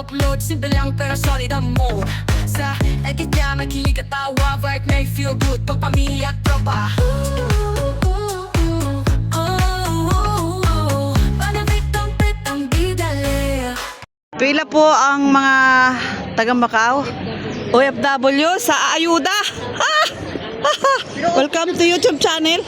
upload, simple lang pero solid ang mode. Sa edit niya makilig at tawa, vibe may feel good pag pamilya at tropa. Panapit ang bidali. Pila po ang mga taga Macau, OFW sa ayuda. Welcome to YouTube channel.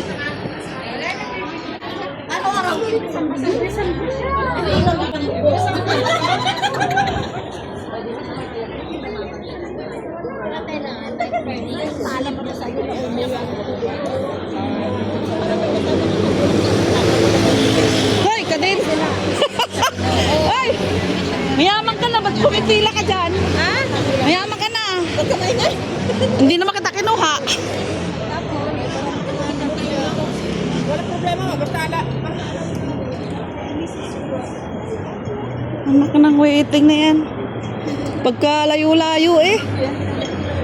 Hoy, kadin. Hoy, mayaman ka na, ba't pumipila ka dyan? Ha? Mayaman ka na. Hindi naman kita kinuha. Wala problema, basta ala. Anak ka ng waiting na yan. Pagka layo-layo eh.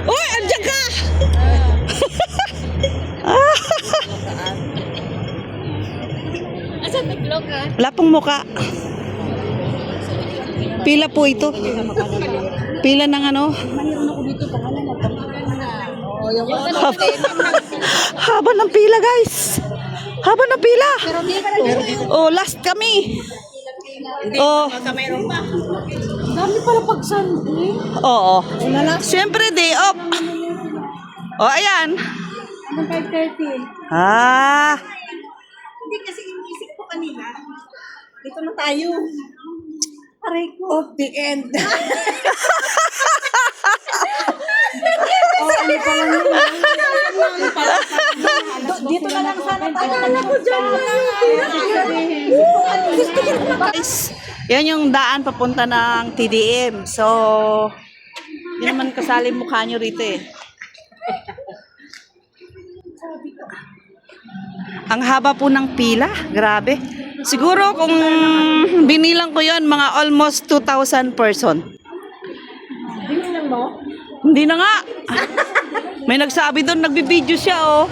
Uy, andyan ka! Asan nag-vlog ka? Wala pong muka. Pila po ito. Pila ng ano? Haba ng pila, guys. Haba ng pila. Oh, last kami. Oh. Mayroon pa. Dami pala pag Sunday. Oo. Siyempre, day off. Oh, ayan. Hanggang 5:30. Ah. Hindi kasi inisip ko kanina. Dito na tayo. Aray ko. Of the end. Oh, ano pala yun? Dito na lang sana tayo. Akala ko dyan Guys, yan yung daan papunta ng TDM. So, hindi naman kasali mukha nyo rito eh. Ang haba po ng pila. Grabe. Siguro kung binilang ko yon mga almost 2,000 person. Binilang mo? Hindi na nga. May nagsabi doon, nagbibideo siya oh.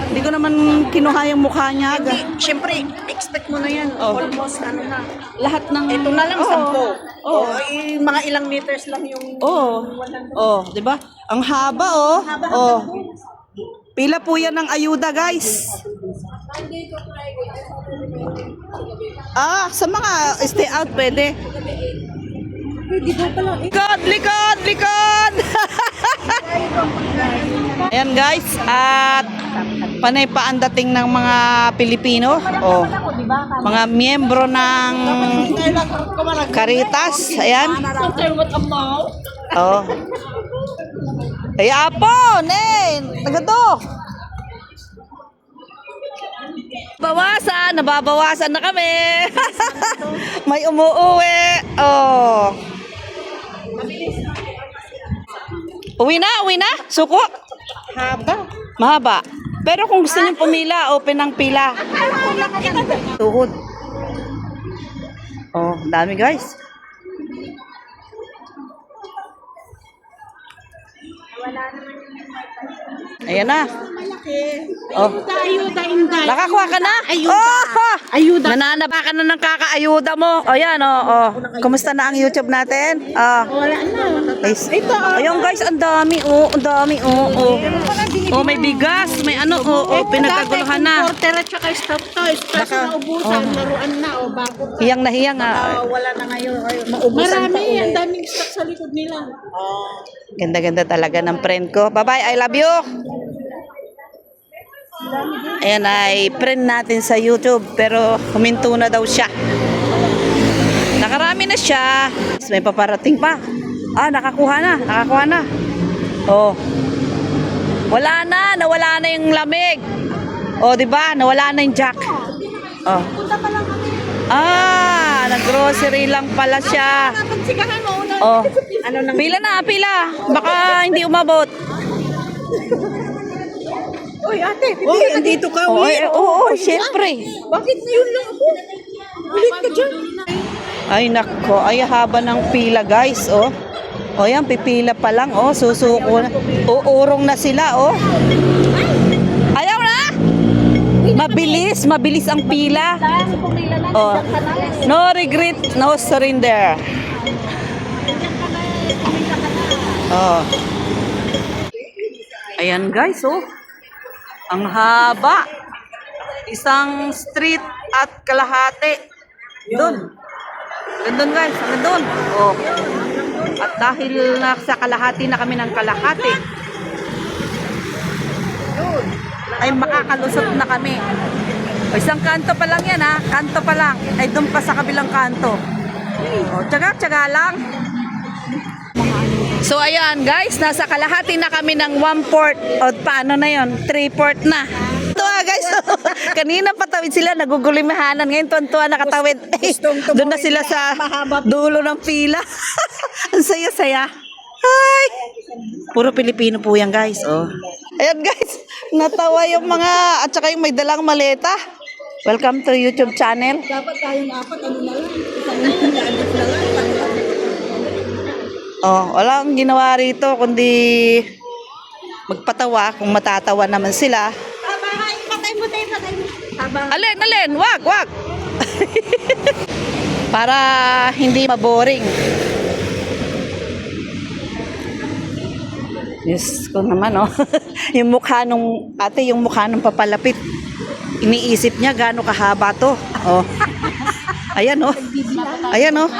Hindi ko naman kinuha yung mukha niya. Siyempre, expect mo na yan. Oh. Almost ano na. Lahat ng... Ito na lang, 10. Oh. Mga ilang meters lang yung... Oh, 'di ba? Ang haba oh. Oh. Pila po 'yan ng ayuda, guys. Ah, sa mga stay out pwede. Likod, likod, likod. Ayan, guys. At panay pa ang dating ng mga Pilipino. Oh. Mga miyembro ng Caritas. Ayan. Oh. Kaya po, taga to. Nababawasan na kami. May umuuwi. Oh. Uwi na. Suko. Mahaba. Pero kung gusto niyo pumila, open ang pila. Tuhod. Oh, dami guys. Ayan na. Oh. Ayuda, inday. Nakakuha ka na? Ayuda. Oh! Ayuda. Nananaba ka na ng kakaayuda mo. O yan, oh. Kumusta na ang YouTube natin? Wala na. Guys. Ayun guys, ang dami, Ang dami, Oh, may bigas, may ano, pinagkaguluhan na. Porter at saka stop to. Stop na ubusan. Laruan na. O bako. Hiyang na hiyang, Wala na ngayon. Maubusan pa Marami. Ang ulit. daming stock sa likod nila. Ganda-ganda talaga ng friend ko. Bye-bye, I love you. Ayan ay friend natin sa YouTube pero huminto na daw siya. Nakarami na siya. May paparating pa. Nakakuha na. Oh. Nawala na yung lamig. Oh, 'di ba? Nawala na yung jack. Oh. Nag-grocery lang pala siya. Sigahan mo una. Oh. Pila. Baka hindi umabot. Uy, ate. Uy, andito ka. Oo, syempre. Bakit yun lang ako? Ulit ka dyan. Ay, nako. Ay, haba ng pila, guys, oh. O, yan, pipila pa lang, oh. Susuko na. Uurong na sila, oh. Ayaw na! Mabilis ang pila. Oh. No regret, no surrender. Oh. Ayan guys, oh. Ang haba. Isang street at kalahati. Doon. Doon guys, hanggang doon. Oh. At dahil sa kalahati na kami ng kalahati, ay makakalusot na kami. O, isang kanto pa lang yan ha. Kanto pa lang. Ay doon pa sa kabilang kanto. O, tsaga-tsaga lang. So ayan guys, nasa kalahati na kami ng 1/4 o paano na yon, 3/4 na. Tuwa guys, kanina patawid sila, nagugulimahanan. Ngayon tuwan-tuwa nakatawid. Doon na sila sa dulo ng pila. Ang saya-saya. Hi! Puro Pilipino po yan guys. Oh. Ayan guys, natawa yung mga, at saka yung may dalang maleta. Welcome to YouTube channel. Dapat tayong apat, ano na lang. Isang na lang. Oh, walang ginawa rito kundi magpatawa kung matatawa naman sila. Patay mo. Habang Alin, wag. Para hindi maboring. Yes, ko naman oh. Yung mukha nung ate, yung mukha nung papalapit. Iniisip niya gaano kahaba to. Oh. Ayan oh. Ayan oh.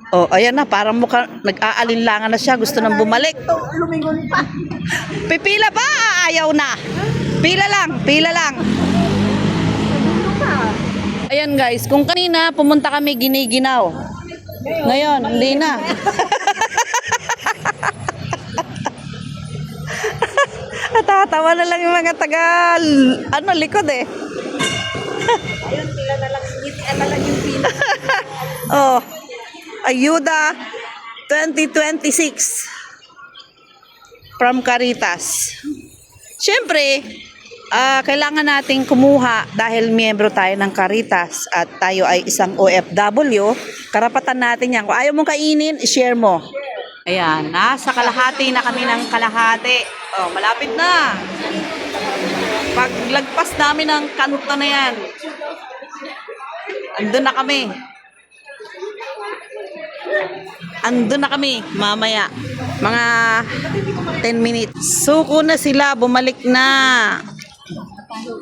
Oh, ayan na, parang mukha nag-aalinlangan na siya, gusto nang bumalik. lumingon pa. Pipila ba? Ayaw na. Pila lang. Ayan guys, kung kanina pumunta kami Giniginaw. Ngayon, hindi na. Natatawa na lang yung mga tagal. Likod eh. Ayun, pila na lang. Ngitian na lang yung pila. Oh, Ayuda 2026 from Caritas. Siyempre, kailangan nating kumuha dahil miyembro tayo ng Caritas at tayo ay isang OFW. Karapatan natin yan. Kung ayaw mong kainin, i-share mo. Ayan, nasa kalahati na kami ng kalahati. Oh, malapit na. Paglagpas namin ng kanto na yan, andun na kami mamaya. Mga 10 minutes. Suko na sila, bumalik na.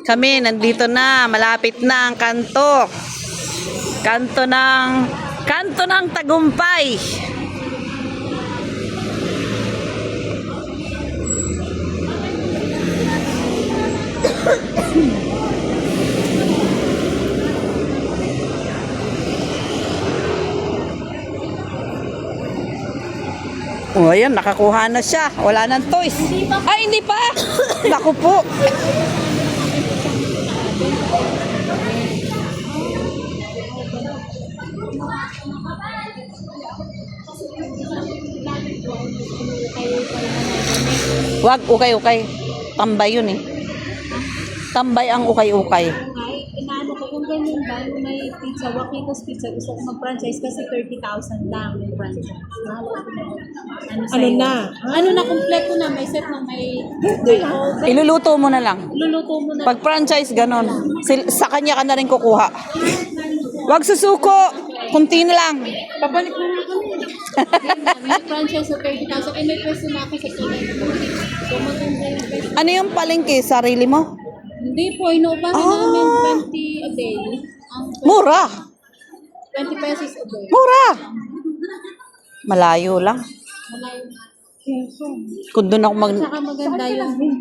Kami, nandito na. Malapit na ang kanto. Kanto ng tagumpay. Oh, ayan, nakakuha na siya. Wala nang toys. Ay, hindi pa. Naku po. Wag, ukay-ukay. Tambay yun eh. Tambay ang ukay-ukay. Inaano ko, kung ganyan ba, may pizza, Wakitos Pizza, gusto ko mag-franchise kasi 30,000 lang yung franchise. Ano na? Ano na, kompleto na, may set na, may oven. Iluluto mo na lang. Luluto mo na. Pag franchise, ganon. Sa kanya ka na rin kukuha. Wag susuko. Kunti na lang. Pabalik mo na kami. May franchise na 30,000. Eh, may pwesto na ako sa kilay. So, maganda yung pwesto. Ano yung palengke? Sarili mo? Hindi po, inuupahan namin 20 a day. Ang Mura. 20 pesos a day. Mura. Malayo lang. Malayo. Kung doon ako Saka maganda yung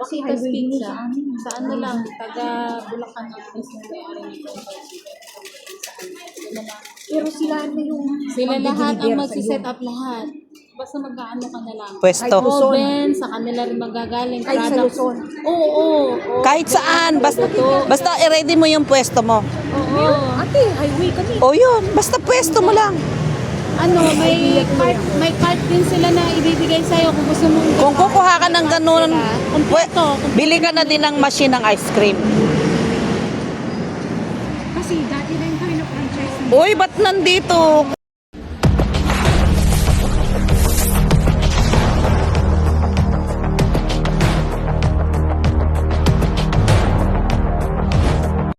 Wakitos Pizza. Sa ano lang, taga Bulacan ang place na may-ari nito. Pero sila lahat ang magsiset up lahat. Basta mag-aano ka na lang. Pwesto. Oven, sa kanila rin magagaling. Kahit sa Luzon. Oo. Kahit saan. Basta i-ready mo yung pwesto mo. Oo. Ate, highway kami. O yun. Basta pwesto mo lang. Ano, may card din sila na ibibigay sa'yo kung gusto mong... Kung kukuha ka ng ganun, Kompleto. bili ka na din ng machine ng ice cream. Kasi dati rin kami na franchise. Uy, ba't nandito?